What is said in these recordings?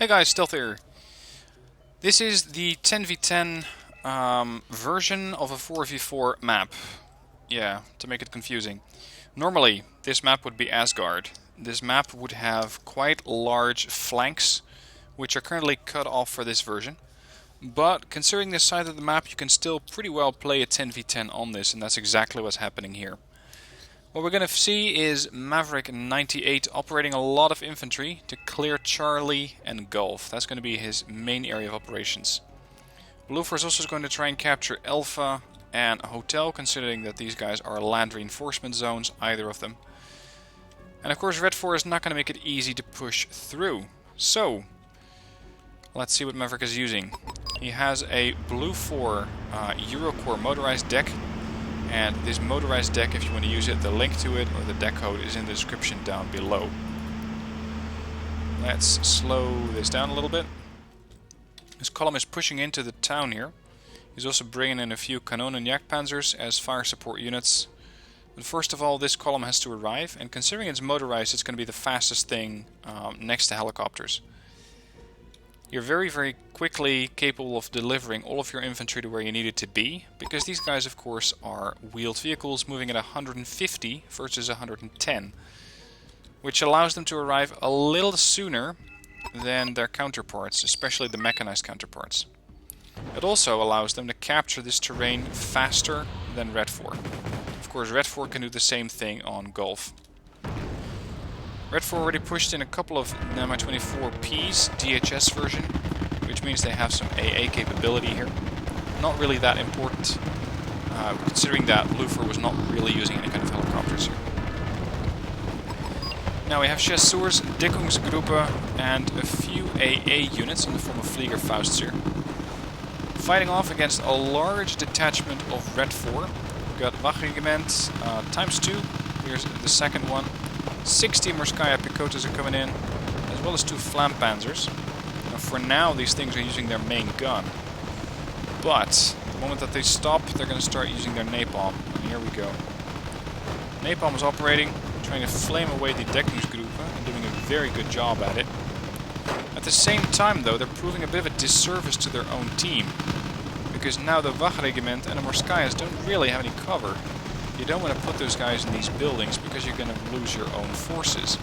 Hey guys, Stealth here. This is the 10v10 version of a 4v4 map. Yeah, to make it confusing. Normally, this map would be Asgard. This map would have quite large flanks, which are currently cut off for this version. But considering the size of the map, you can still pretty well play a 10v10 on this, and that's exactly what's happening here. What we're going to see is Maverick 98 operating a lot of infantry to clear Charlie and Gulf. That's going to be his main area of operations. Blue Force also is going to try and capture Alpha and Hotel, considering that these guys are land reinforcement zones, either of them. And of course Red 4 is not going to make it easy to push through. So, let's see what Maverick is using. He has a Blue 4 Eurocorp motorized deck. And this motorized deck, if you want to use it, the link to it or the deck code is in the description down below. Let's slow this down a little bit. This column is pushing into the town here. He's also bringing in a few Kanon and Jagdpanzers as fire support units. But first of all, this column has to arrive, and considering it's motorized, it's going to be the fastest thing next to helicopters. You're very, very quickly capable of delivering all of your infantry to where you need it to be, because these guys, of course, are wheeled vehicles moving at 150 versus 110, which allows them to arrive a little sooner than their counterparts, especially the mechanized counterparts. It also allows them to capture this terrain faster than Red 4. Of course, Red 4 can do the same thing on Gulf. Red 4 already pushed in a couple of Mi-24Ps, DHS version, which means they have some AA capability here. Not really that important, considering that Blue 4 was not really using any kind of helicopters here. Now we have Chasseurs, Deckungsgruppe, and a few AA units in the form of Fliegerfausts here. Fighting off against a large detachment of Red 4. We've got Wachregiment ×2, here's the second one. 60 Morskaya Picotas are coming in, as well as 2 Flampanzers. Now for now, these things are using their main gun. But, the moment that they stop, they're going to start using their napalm. And here we go. Napalm is operating, trying to flame away the Deckungsgruppe, and doing a very good job at it. At the same time, though, they're proving a bit of a disservice to their own team. Because now the Wachregiment and the Morskayas don't really have any cover. You don't want to put those guys in these buildings because you're going to lose your own forces.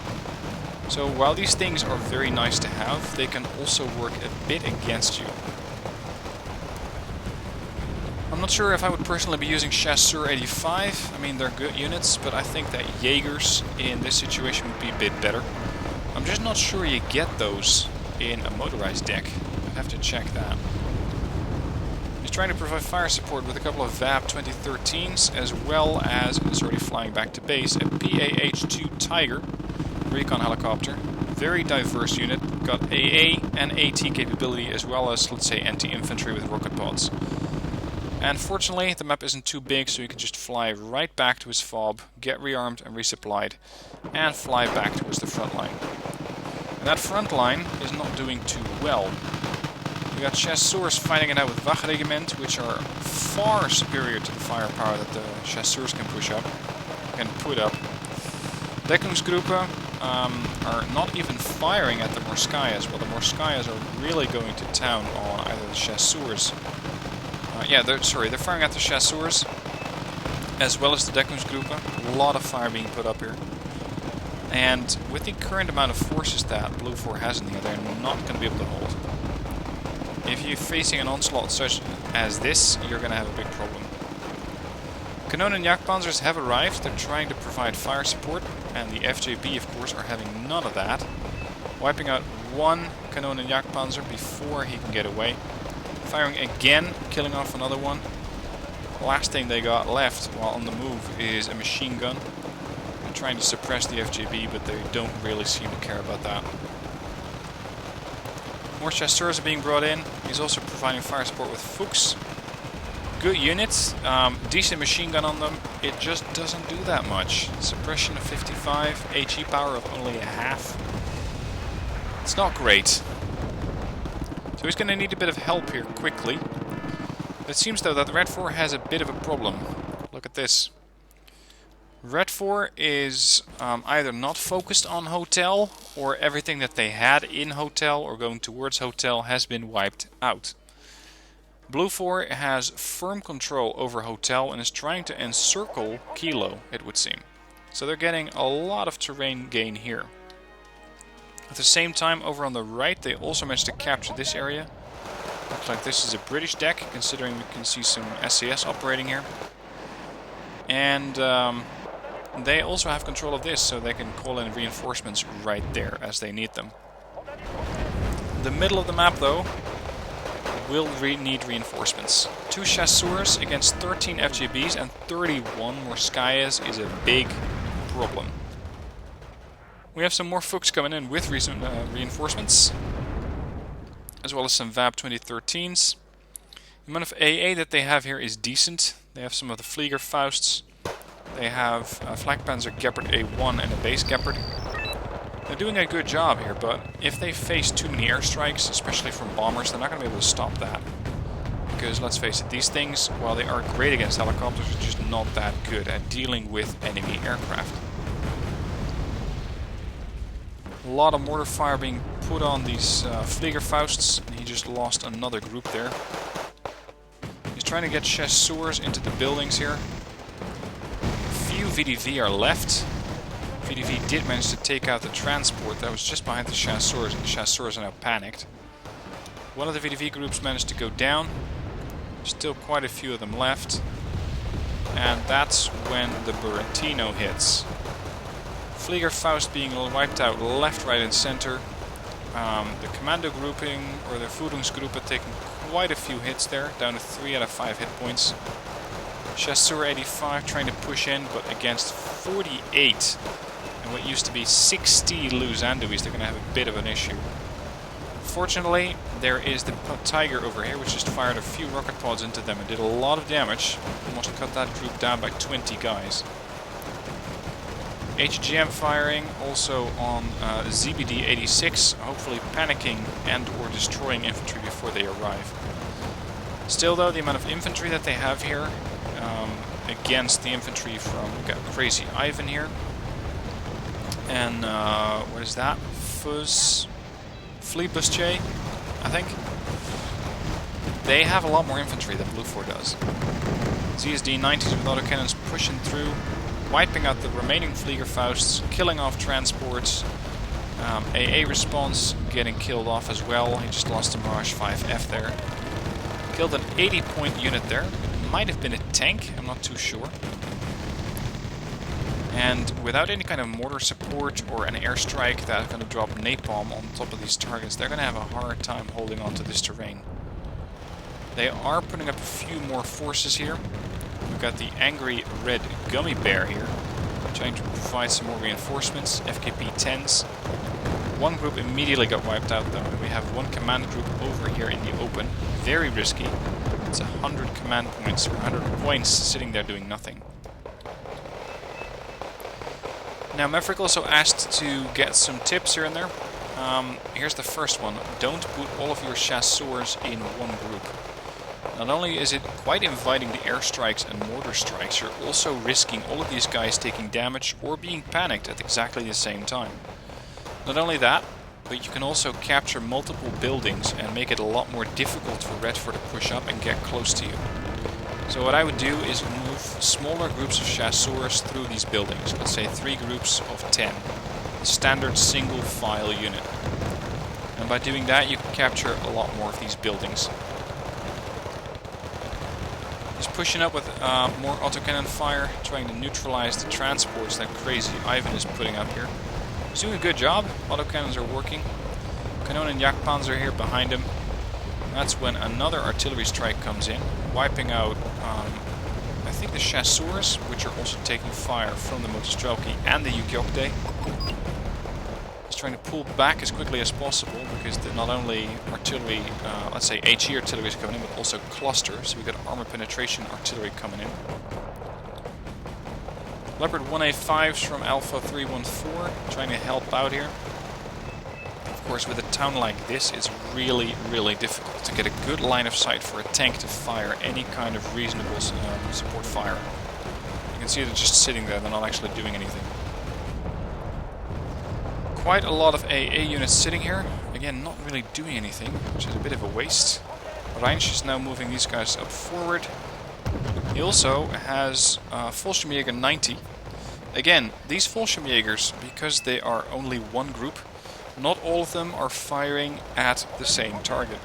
So while these things are very nice to have, they can also work a bit against you. I'm not sure if I would personally be using Chasseur 85. I mean, they're good units, but I think that Jaegers in this situation would be a bit better. I'm just not sure you get those in a motorized deck. I'd have to check that. He's trying to provide fire support with a couple of VAB 2013s, as well as, and it's already flying back to base, a PAH-2 Tiger recon helicopter. Very diverse unit, got AA and AT capability, as well as, let's say, anti-infantry with rocket pods. And fortunately, the map isn't too big, so you can just fly right back to his fob, get rearmed and resupplied, and fly back towards the front line. And that front line is not doing too well. We got Chasseurs fighting it out with Wachregiment, which are far superior to the firepower that the Chasseurs can put up. Deckungsgruppe are not even firing at the Morskayas, while the Morskayas are really going to town on either the Chasseurs. They're firing at the Chasseurs, as well as the Deckungsgruppe. A lot of fire being put up here. And with the current amount of forces that Blue 4 has in here, they're not going to be able to hold. If you're facing an onslaught such as this, you're going to have a big problem. Kanon and Jagdpanzers have arrived. They're trying to provide fire support, and the FJB, of course, are having none of that. Wiping out one Kanon and Jagdpanzer before he can get away. Firing again, killing off another one. The last thing they got left while on the move is a machine gun. They're trying to suppress the FJB, but they don't really seem to care about that. More Chasseurs are being brought in. He's also providing fire support with Fuchs. Good units, decent machine gun on them. It just doesn't do that much. Suppression of 55, HE power of only a half. It's not great. So he's going to need a bit of help here quickly. It seems though that the Red 4 has a bit of a problem. Look at this. Red 4 is either not focused on hotel, or everything that they had in hotel or going towards hotel has been wiped out. Blue 4 has firm control over hotel and is trying to encircle Kilo, it would seem. So they're getting a lot of terrain gain here. At the same time, over on the right, they also managed to capture this area. Looks like this is a British deck, considering we can see some SAS operating here. And they also have control of this, so they can call in reinforcements right there as they need them. The middle of the map, though, will need reinforcements. 2 chasseurs against 13 FJBs and 31 Morskayas is a big problem. We have some more folks coming in with recent reinforcements, as well as some VAB 2013s. The amount of AA that they have here is decent. They have some of the Flieger Fausts. They have Flakpanzer Gepard A1 and a base Gepard. They're doing a good job here, but if they face too many airstrikes, especially from bombers, they're not going to be able to stop that. Because, let's face it, these things, while they are great against helicopters, are just not that good at dealing with enemy aircraft. A lot of mortar fire being put on these Flieger Fausts, and he just lost another group there. He's trying to get chasseurs into the buildings here. Few VDV are left. VDV did manage to take out the transport that was just behind the chasseurs, and the chasseurs are now panicked. One of the VDV groups managed to go down. Still quite a few of them left. And that's when the Burantino hits. Flieger Faust being wiped out left, right and center. The commando grouping, or the Führungsgruppe, had taken quite a few hits there, down to 3 out of 5 hit points. Chasseur 85 trying to push in, but against 48 and what used to be 60 loose Anduis, they're going to have a bit of an issue. Fortunately, there is the Tiger over here, which just fired a few rocket pods into them and did a lot of damage. Almost cut that group down by 20 guys. HGM firing also on ZBD 86, hopefully panicking and or destroying infantry before they arrive. Still though, the amount of infantry that they have here against the infantry from, we've got Crazy Ivan here. And what is that? Fleabusche, I think. They have a lot more infantry than Blue 4 does. ZSD 90s with autocannons pushing through, wiping out the remaining Flieger Fausts, killing off transports. AA response getting killed off as well. He just lost a Mirage 5F there. Killed an 80-point unit there. Might have been a tank, I'm not too sure. And without any kind of mortar support or an airstrike that's going to drop napalm on top of these targets, they're going to have a hard time holding on to this terrain. They are putting up a few more forces here. We've got the angry red gummy bear here, trying to provide some more reinforcements, FKP-10s. One group immediately got wiped out though. We have one command group over here in the open. Very risky. It's 100 command points, or 100 points sitting there doing nothing. Now Maverick also asked to get some tips here and there. Here's the first one. Don't put all of your chasseurs in one group. Not only is it quite inviting the airstrikes and mortar strikes, you're also risking all of these guys taking damage or being panicked at exactly the same time. Not only that, but you can also capture multiple buildings and make it a lot more difficult for Red 4 to push up and get close to you. So what I would do is move smaller groups of chasseurs through these buildings. Let's say 3 groups of 10. A standard single file unit. And by doing that you can capture a lot more of these buildings. He's pushing up with more autocannon fire, trying to neutralize the transports that Crazy Ivan is putting up here. He's doing a good job. Autocannons are working. Kanon and Jagdpanzer here behind him. That's when another artillery strike comes in, wiping out, I think, the chasseurs, which are also taking fire from the Motostrelki and the Yukyokde. He's trying to pull back as quickly as possible, because not only artillery, let's say HE artillery is coming in, but also cluster, so we've got armor penetration artillery coming in. Leopard 1A5s from Alpha 314, trying to help out here. Of course, with a town like this, it's really, really difficult to get a good line of sight for a tank to fire any kind of reasonable support fire. can see they're just sitting there, they're not actually doing anything. Quite a lot of AA units sitting here. Again, not really doing anything, which is a bit of a waste. Reinsch is now moving these guys up forward. He also has Fallschirmjäger 90. Again, these Fallschirmjägers, because they are only one group, not all of them are firing at the same target.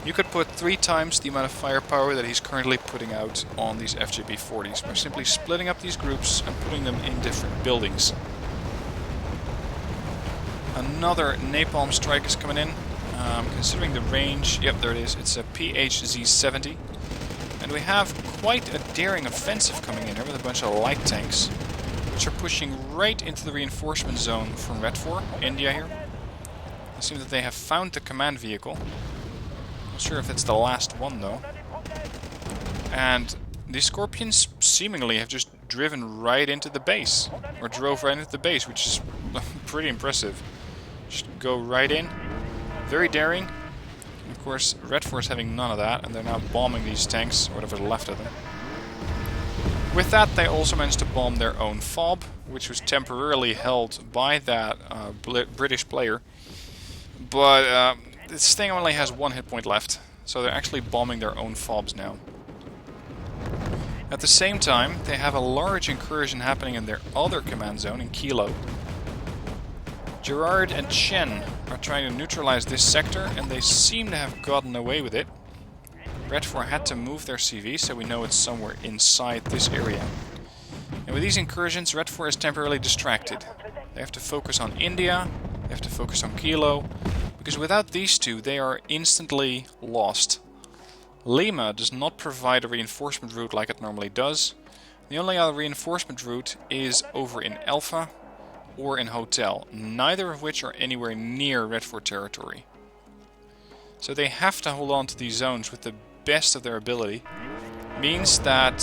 You could put 3 times the amount of firepower that he's currently putting out on these FJB-40s by simply splitting up these groups and putting them in different buildings. Another napalm strike is coming in. Considering the range, yep, there it is. It's a PHZ-70. And we have quite a daring offensive coming in here with a bunch of light tanks, which are pushing right into the reinforcement zone from Red 4, India here. It seems that they have found the command vehicle. Not sure if it's the last one though. And the Scorpions seemingly have just driven right into the base. Or drove right into the base, which is pretty impressive. Just go right in. Very daring. And of course, Red 4 is having none of that, and they're now bombing these tanks, or whatever's left of them. With that, they also managed to bomb their own FOB, which was temporarily held by that British player. But this thing only has 1 hit point left, so they're actually bombing their own FOBs now. At the same time, they have a large incursion happening in their other command zone in Kilo. Gerard and Chen are trying to neutralize this sector, and they seem to have gotten away with it. Red 4 had to move their CV, so we know it's somewhere inside this area. And with these incursions, Red 4 is temporarily distracted. They have to focus on India, they have to focus on Kilo, because without these two, they are instantly lost. Lima does not provide a reinforcement route like it normally does. The only other reinforcement route is over in Alpha or in Hotel, neither of which are anywhere near Red 4 territory. So they have to hold on to these zones with the best of their ability. Means that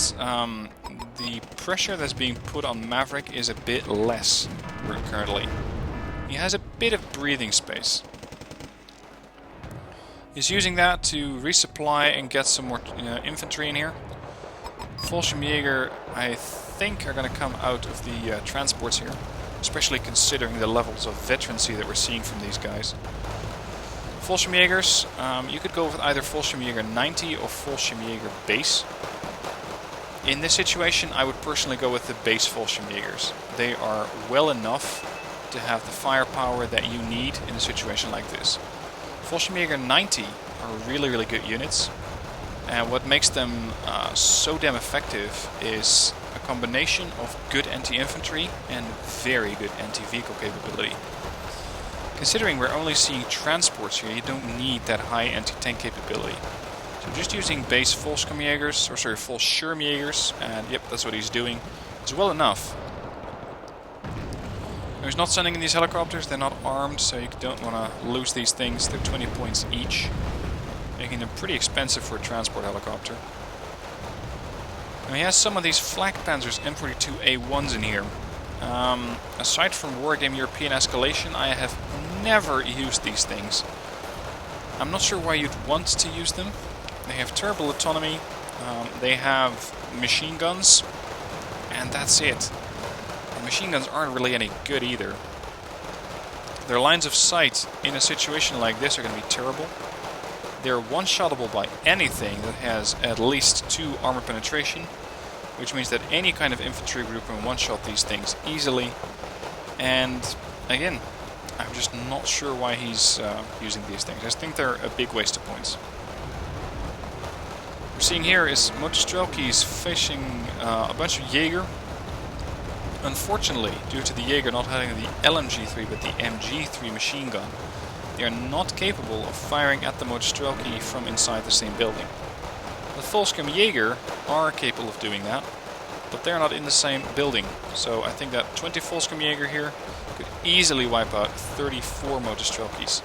the pressure that's being put on Maverick is a bit less currently. He has a bit of breathing space. He's using that to resupply and get some more infantry in here. Fallschirmjäger, I think, are going to come out of the transports here, especially considering the levels of veterancy that we're seeing from these guys. Fallschirmjägers, you could go with either Fallschirmjäger 90 or Fallschirmjäger base. In this situation, I would personally go with the base Fallschirmjägers. They are well enough to have the firepower that you need in a situation like this. Fallschirmjäger 90 are really good units, and what makes them so damn effective is a combination of good anti-infantry and very good anti-vehicle capability. Considering we're only seeing transports here, you don't need that high anti-tank capability. So just using base Fallschirmjägers, and yep, that's what he's doing, is well enough. He's not sending in these helicopters, they're not armed, so you don't want to lose these things. They're 20 points each, making them pretty expensive for a transport helicopter. Now he has some of these Flak Panzers M42A1s in here. Aside from Wargame European Escalation, I have never used these things. I'm not sure why you'd want to use them. They have terrible autonomy, they have machine guns, and that's it. The machine guns aren't really any good either. Their lines of sight in a situation like this are going to be terrible. They're one-shottable by anything that has at least 2 armor penetration, which means that any kind of infantry group can one-shot these things easily. And again, I'm just not sure why he's using these things. I just think they're a big waste of points. What we're seeing here is Motostrelky's facing a bunch of Jaeger. Unfortunately, due to the Jaeger not having the LMG3 but the MG3 machine gun, they are not capable of firing at the Motostrelky from inside the same building. The Fallschirmjäger are capable of doing that, but they're not in the same building. So I think that 20 Fallschirmjäger here could easily wipe out 34 Motostrelkys.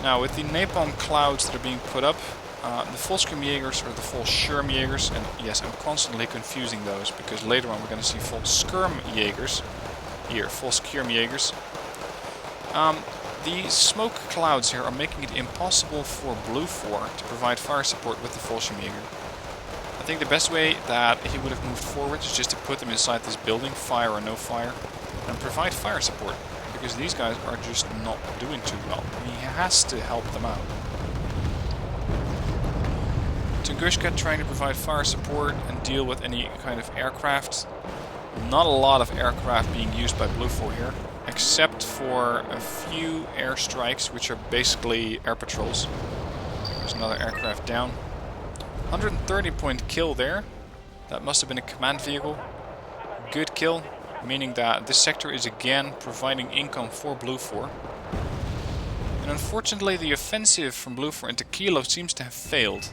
Now with the napalm clouds that are being put up, the Fallschirmjägers or the Fallschirmjägers, and yes, I'm constantly confusing those because later on we're going to see Fallskirmjägers. Here, Fallskirmjägers. The smoke clouds here are making it impossible for Blue 4 to provide fire support with the Fallschirmjäger. I think the best way that he would have moved forward is just to put them inside this building, fire or no fire, and provide fire support. Because these guys are just not doing too well. He has to help them out. Tunguska trying to provide fire support and deal with any kind of aircraft. Not a lot of aircraft being used by Blue 4 here, except for a few airstrikes, which are basically air patrols. There's another aircraft down. 130-point kill there. That must have been a command vehicle. Good kill, meaning that this sector is again providing income for Blue 4. And unfortunately the offensive from Blue 4 into Kilo seems to have failed.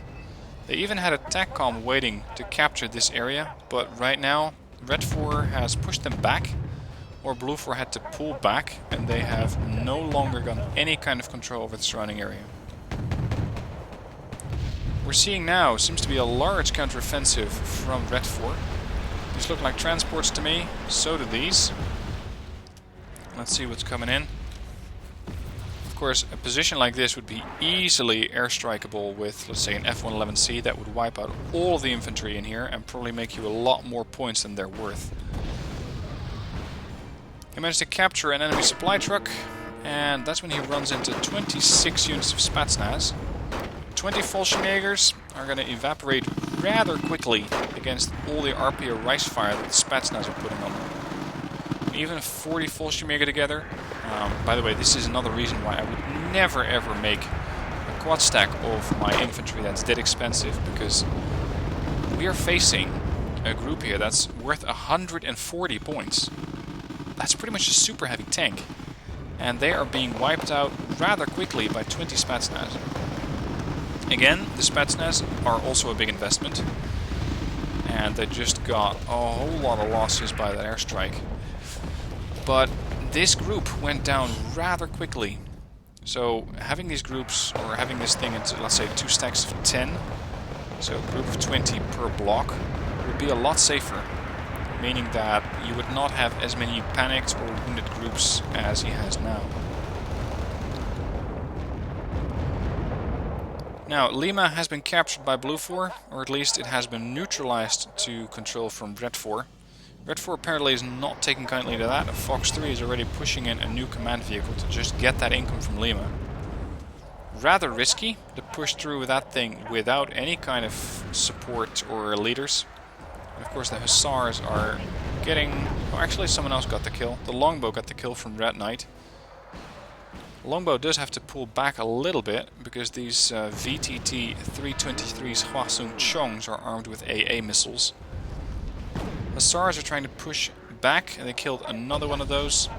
They even had a TACCOM waiting to capture this area, but right now Red 4 has pushed them back, or Blue 4 had to pull back, and they have no longer got any kind of control over the surrounding area. We're seeing now seems to be a large counteroffensive from Red 4. These look like transports to me, so do these. Let's see what's coming in. Of course, a position like this would be easily airstrikeable with, let's say, an F-111C that would wipe out all of the infantry in here and probably make you a lot more points than they're worth. He managed to capture an enemy supply truck, and that's when he runs into 26 units of Spetsnaz. 20 Fallschirmjägers are going to evaporate rather quickly against all the RPO rice fire that the Spetsnaz are putting on them. Even 40 Fallschirmjäger together. By the way, this is another reason why I would never ever make a quad stack of my infantry that's dead expensive, because we are facing a group here that's worth 140 points. That's pretty much a super heavy tank. And they are being wiped out rather quickly by 20 Spetsnaz. Again, the Spetsnaz are also a big investment. And they just got a whole lot of losses by that airstrike. But this group went down rather quickly. So having these groups, or having this thing into, let's say, 2 stacks of 10, so a group of 20 per block, would be a lot safer. Meaning that you would not have as many panicked or wounded groups as he has now. Now, Lima has been captured by Blue 4, or at least it has been neutralized to control from Red 4. Red 4 apparently is not taking kindly to that. Fox 3 is already pushing in a new command vehicle to just get that income from Lima. Rather risky to push through with that thing without any kind of support or leaders. And of course the Hussars are getting... Oh, actually someone else got the kill. The Longbow got the kill from Red Knight. Longbow does have to pull back a little bit, because these VTT 323's Hwasung Chongs are armed with AA missiles. Hussars are trying to push back, and they killed another one of those.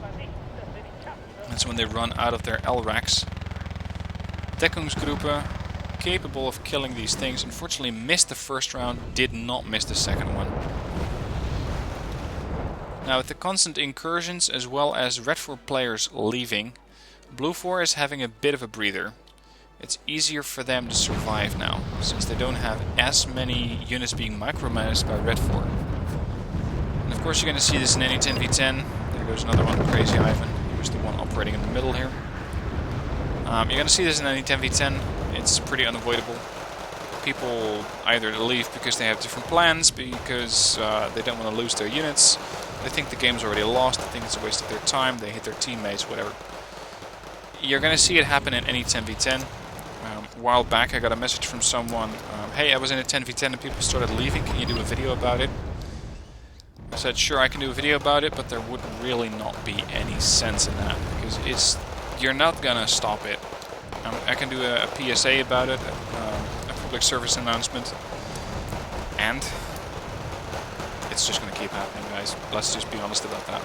That's when they run out of their LRACs. Deckungsgruppe, capable of killing these things, unfortunately missed the first round, did not miss the second one. Now with the constant incursions as well as Red 4 players leaving, Blue 4 is having a bit of a breather. It's easier for them to survive now, since they don't have as many units being micromanaged by Red 4. And of course you're going to see this in any 10v10. There goes another one, Crazy Ivan. He was the one operating in the middle here. You're going to see this in any 10v10. It's pretty unavoidable. People either leave because they have different plans, because they don't want to lose their units. They think the game's already lost, they think it's a waste of their time, they hit their teammates, whatever. You're going to see it happen in any 10v10. A while back I got a message from someone, hey, I was in a 10v10 and people started leaving, can you do a video about it? I said, sure, I can do a video about it, but there would really not be any sense in that, because you're not going to stop it. I can do a PSA about it, a public service announcement, and it's just going to keep happening, guys. Let's just be honest about that.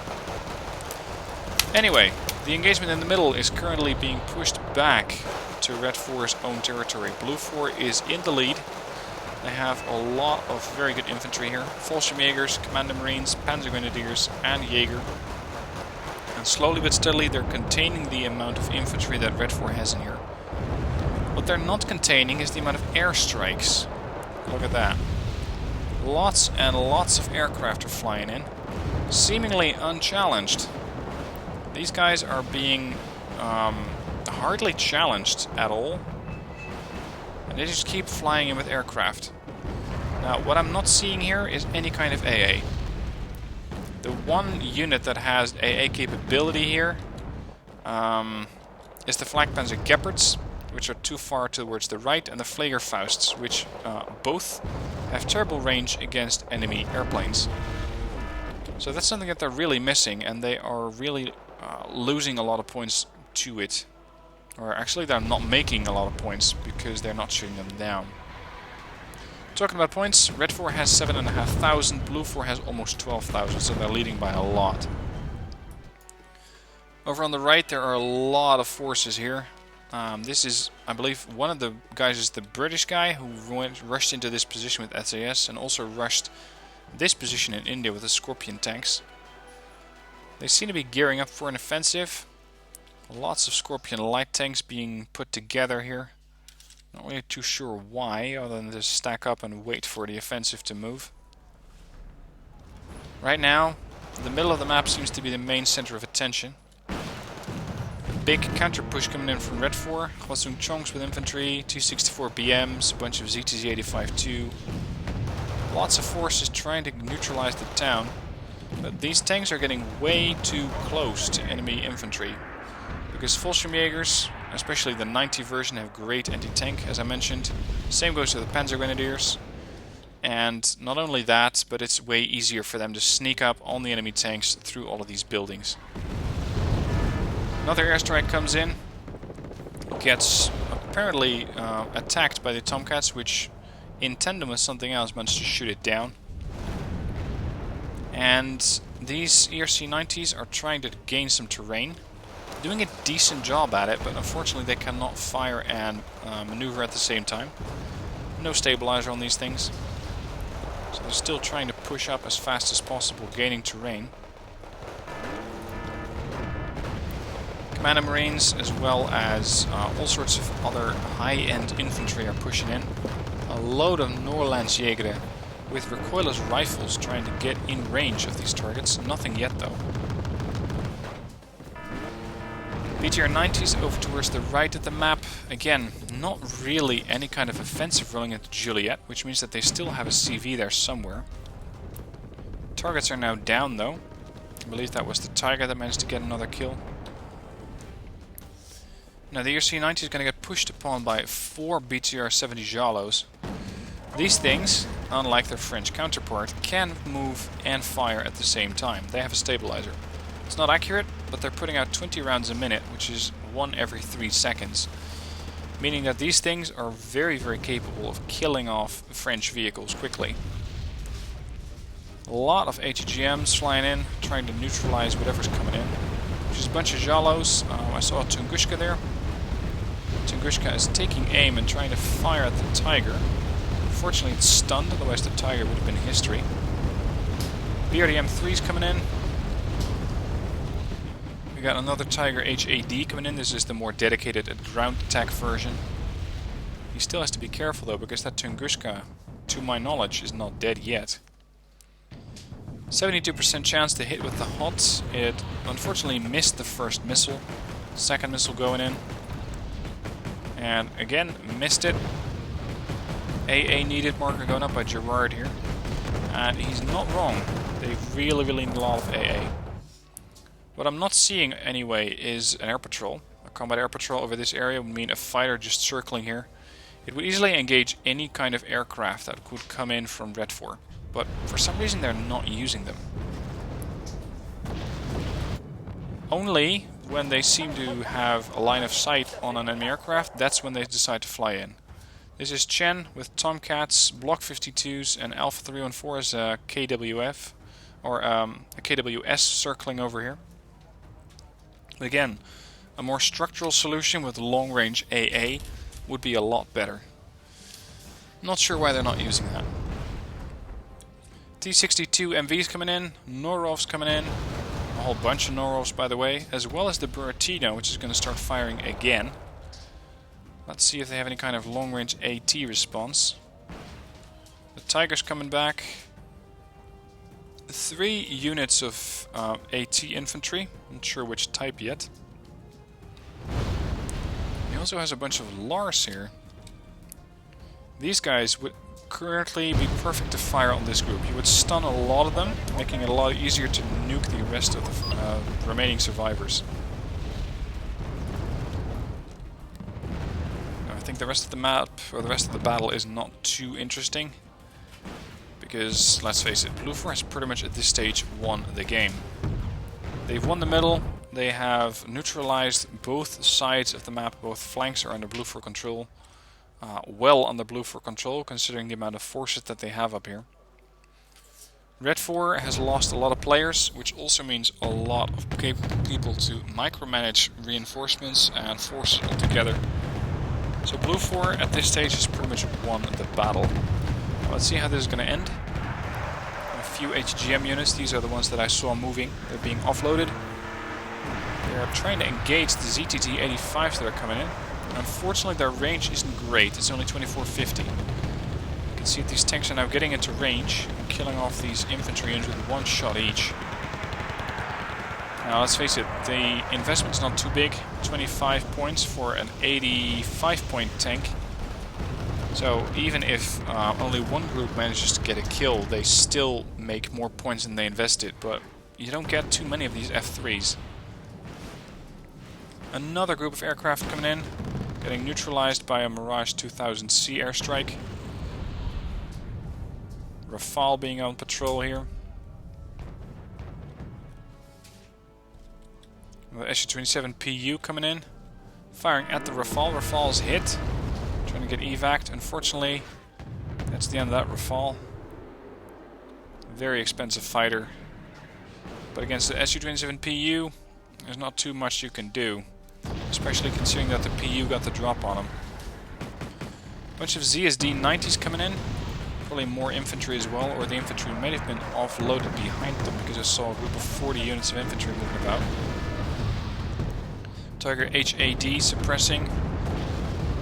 Anyway, the engagement in the middle is currently being pushed back to Red 4's own territory. Blue 4 is in the lead. They have a lot of very good infantry here. Fallschirmjägers, Commander Marines, Panzer Grenadiers and Jaeger. And slowly but steadily they're containing the amount of infantry that Red 4 has in here. What they're not containing is the amount of airstrikes. Look at that. Lots and lots of aircraft are flying in, seemingly unchallenged. These guys are being hardly challenged at all. And they just keep flying in with aircraft. Now, what I'm not seeing here is any kind of AA. The one unit that has AA capability here is the Flakpanzer Gepards, which are too far towards the right, and the Fausts, which both have terrible range against enemy airplanes. So that's something that they're really missing, and they are really losing a lot of points to it. Or actually, they're not making a lot of points because they're not shooting them down. Talking about points, Red 4 has 7,500, Blue 4 has almost 12,000, so they're leading by a lot. Over on the right, there are a lot of forces here. This is, I believe, one of the guys is the British guy who rushed into this position with SAS and also rushed this position in India with the Scorpion tanks. They seem to be gearing up for an offensive. Lots of Scorpion light tanks being put together here. Not really too sure why, other than to stack up and wait for the offensive to move. Right now, the middle of the map seems to be the main center of attention. Big counter push coming in from Red 4. Hwasung Chongs with infantry, 264 BMs, a bunch of ZTZ-85-2. Lots of forces trying to neutralize the town. But these tanks are getting way too close to enemy infantry. Because Fallschirmjägers, especially the 90 version, have great anti-tank, as I mentioned. Same goes to the Panzer Grenadiers. And not only that, but it's way easier for them to sneak up on the enemy tanks through all of these buildings. Another airstrike comes in, gets apparently attacked by the Tomcats, which in tandem with something else managed to shoot it down. And these ERC-90s are trying to gain some terrain. Doing a decent job at it, but unfortunately they cannot fire and maneuver at the same time. No stabilizer on these things. So they're still trying to push up as fast as possible, gaining terrain. Commander Marines, as well as all sorts of other high-end infantry are pushing in. A load of Norlandsjäger with recoilless rifles trying to get in range of these targets. Nothing yet, though. BTR-90s over towards the right of the map. Again, not really any kind of offensive rolling into Juliet, which means that they still have a CV there somewhere. Targets are now down, though. I believe that was the Tiger that managed to get another kill. Now the ERC-90 is going to get pushed upon by 4 BTR-70 Jalos. These things, unlike their French counterpart, can move and fire at the same time. They have a stabilizer. It's not accurate, but they're putting out 20 rounds a minute, which is 1 every 3 seconds. Meaning that these things are very, very capable of killing off French vehicles quickly. A lot of ATGMs flying in, trying to neutralize whatever's coming in. Just a bunch of Jalos. I saw a Tunguska there. Tunguska is taking aim and trying to fire at the Tiger. Unfortunately it's stunned, otherwise the Tiger would have been history. BRDM-3's coming in. We got another Tiger HAD coming in. This is the more dedicated ground attack version. He still has to be careful though, because that Tunguska, to my knowledge, is not dead yet. 72% chance to hit with the HOT. It unfortunately missed the first missile. Second missile going in. And again, missed it. AA needed marker going up by Gerard here. And he's not wrong. They really, really need a lot of AA. What I'm not seeing anyway is an air patrol. A combat air patrol over this area would mean a fighter just circling here. It would easily engage any kind of aircraft that could come in from Red 4. But for some reason they're not using them. Only when they seem to have a line of sight on an enemy aircraft, that's when they decide to fly in. This is Chen with Tomcats, Block 52s, and Alpha 314 is a KWF, or a KWS circling over here. Again, a more structural solution with long-range AA would be a lot better. Not sure why they're not using that. T-62 MVs coming in, Norovs coming in, a whole bunch of Norovs by the way, as well as the Buratino, which is going to start firing again. Let's see if they have any kind of long-range AT response. The Tiger's coming back. 3 units of AT infantry, not sure which type yet. He also has a bunch of Lars here. These guys currently be perfect to fire on this group. You would stun a lot of them, making it a lot easier to nuke the rest of the remaining survivors. Now, I think the rest of the map, or the rest of the battle, is not too interesting. Because, let's face it, Blue 4 has pretty much at this stage won the game. They've won the middle, they have neutralized both sides of the map, both flanks are under Blue 4 control. Well under Blue 4 control, considering the amount of forces that they have up here. Red 4 has lost a lot of players, which also means a lot of people to micromanage reinforcements and forces altogether. So Blue 4 at this stage has pretty much won the battle. Now let's see how this is going to end. A few HGM units, these are the ones that I saw moving, they're being offloaded. They're trying to engage the ZTT-85s that are coming in. Unfortunately, their range isn't great. It's only 2450. You can see that these tanks are now getting into range and killing off these infantry units with one shot each. Now, let's face it, the investment's not too big. 25 points for an 85-point tank. So even if only one group manages to get a kill, they still make more points than they invested. But you don't get too many of these F3s. Another group of aircraft coming in. Getting neutralized by a Mirage 2000C airstrike. Rafale being on patrol here. The Su-27PU coming in. Firing at the Rafale. Rafale's hit. Trying to get evac'd. Unfortunately, that's the end of that Rafale. Very expensive fighter. But against the Su-27PU, there's not too much you can do. Especially considering that the PU got the drop on him. Bunch of ZSD-90s coming in. Probably more infantry as well, or the infantry may have been offloaded behind them because I saw a group of 40 units of infantry moving about. Tiger HAD suppressing.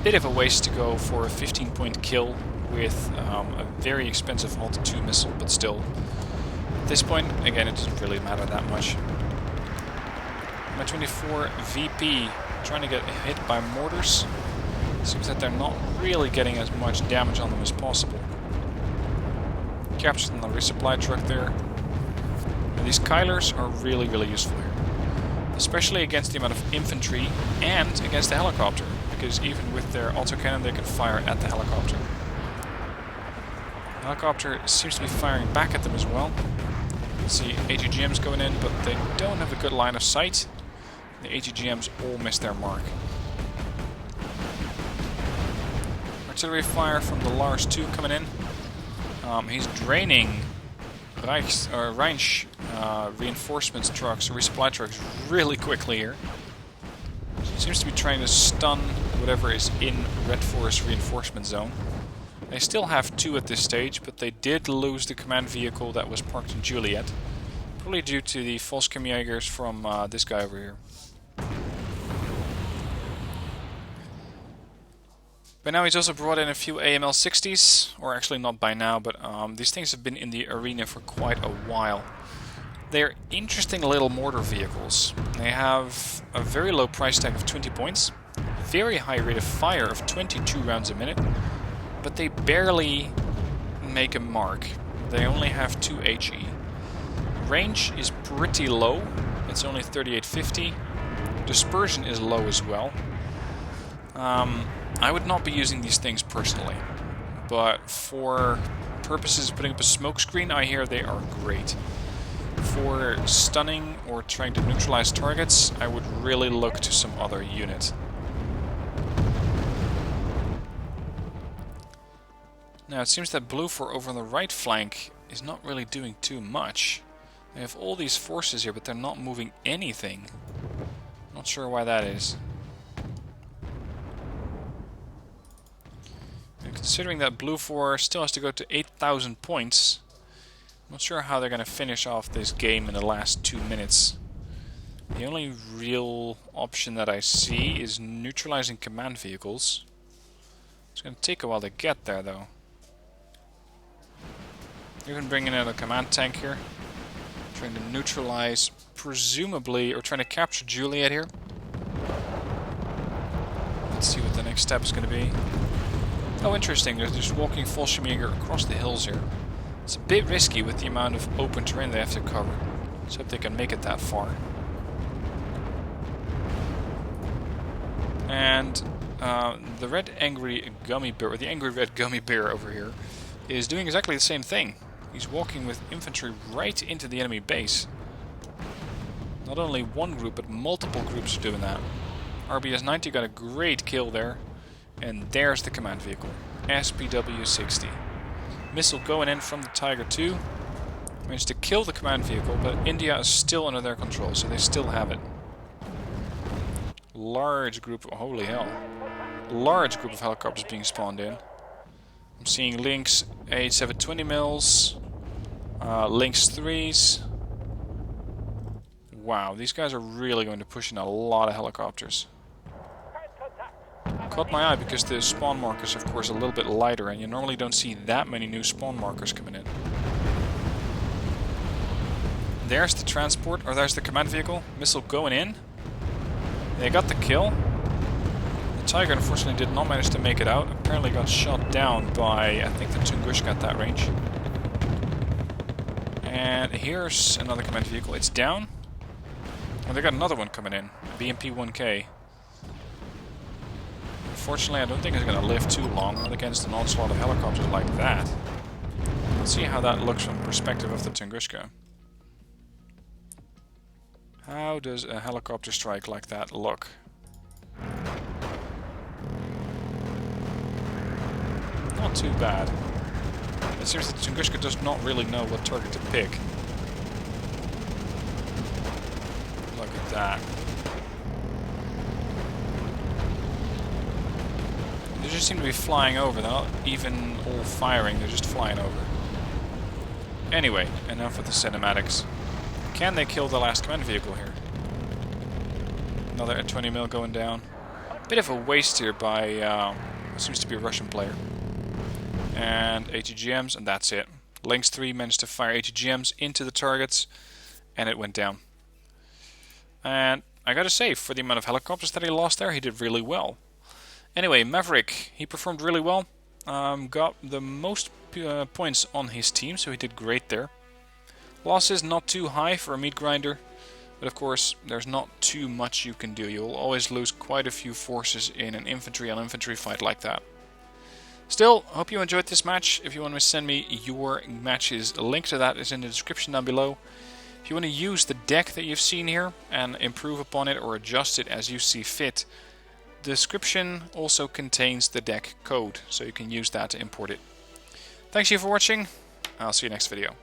Bit of a waste to go for a 15-point kill with a very expensive Alt-2 missile, but still. At this point, again, it doesn't really matter that much. My 24 VP trying to get hit by mortars. Seems that they're not really getting as much damage on them as possible. Captured on the resupply truck there. And these Kylers are really, really useful here. Especially against the amount of infantry and against the helicopter. Because even with their autocannon they can fire at the helicopter. The helicopter seems to be firing back at them as well. You can see AGGMs going in, but they don't have a good line of sight. The AGGMs all missed their mark. Artillery fire from the Lars 2 coming in. He's draining Reich reinforcements trucks, resupply trucks, really quickly here. Seems to be trying to stun whatever is in Red 4's reinforcement zone. They still have 2 at this stage, but they did lose the command vehicle that was parked in Juliet. Probably due to the false Jägers from this guy over here. By now he's also brought in a few AML-60s, or actually not by now, but these things have been in the arena for quite a while. They're interesting little mortar vehicles. They have a very low price tag of 20 points, very high rate of fire of 22 rounds a minute, but they barely make a mark. They only have 2 HE. Range is pretty low, it's only 3850. Dispersion is low as well. I would not be using these things personally, but for purposes of putting up a smoke screen, I hear they are great. For stunning or trying to neutralize targets, I would really look to some other unit. Now it seems that Blue 4 over on the right flank is not really doing too much. They have all these forces here, but they're not moving anything. Not sure why that is. And considering that Blue 4 still has to go to 8,000 points, I'm not sure how they're going to finish off this game in the last 2 minutes. The only real option that I see is neutralizing command vehicles. It's going to take a while to get there though. Even bringing in a command tank here. Trying to neutralize, presumably, or trying to capture Juliet here. Let's see what the next step is going to be. Oh, interesting. They're just walking Fallschirmjäger across the hills here. It's a bit risky with the amount of open terrain they have to cover. Let's hope they can make it that far. And the red angry gummy bear, or the angry red gummy bear over here, is doing exactly the same thing. He's walking with infantry right into the enemy base. Not only one group, but multiple groups are doing that. RBS-90 got a great kill there. And there's the command vehicle. SPW-60. Missile going in from the Tiger II. Managed to kill the command vehicle, but India is still under their control, so they still have it. Large group of... holy hell. Large group of helicopters being spawned in. I'm seeing Lynx 8720 mils. Lynx 3s. Wow, these guys are really going to push in a lot of helicopters. Caught my eye because the spawn markers, of course, are a little bit lighter, and you normally don't see that many new spawn markers coming in. There's the transport, or there's the command vehicle. Missile going in. They got the kill. The Tiger, unfortunately, did not manage to make it out. Apparently got shot down by, I think, the Tunguska at that range. And here's another command vehicle. It's down. And they got another one coming in. BMP-1K. Unfortunately, I don't think it's going to live too long, not against an onslaught of helicopters like that. Let's see how that looks from the perspective of the Tunguska. How does a helicopter strike like that look? Not too bad. It seems that the Tunguska does not really know what target to pick. Look at that. They just seem to be flying over. They're not even all firing, they're just flying over. Anyway, enough with the cinematics. Can they kill the last command vehicle here? Another 20 mil going down. Bit of a waste here by what seems to be a Russian player. And ATGMs, and that's it. Lynx 3 managed to fire ATGMs into the targets, and it went down. And I gotta say, for the amount of helicopters that he lost there, he did really well. Anyway, Maverick, he performed really well. Got the most points on his team, so he did great there. Losses not too high for a meat grinder, but of course there's not too much you can do. You'll always lose quite a few forces in an infantry-on-infantry fight like that. Still, hope you enjoyed this match. If you want to send me your matches, a link to that is in the description down below. If you want to use the deck that you've seen here and improve upon it or adjust it as you see fit, the description also contains the deck code, so you can use that to import it. Thanks you for watching. I'll see you next video.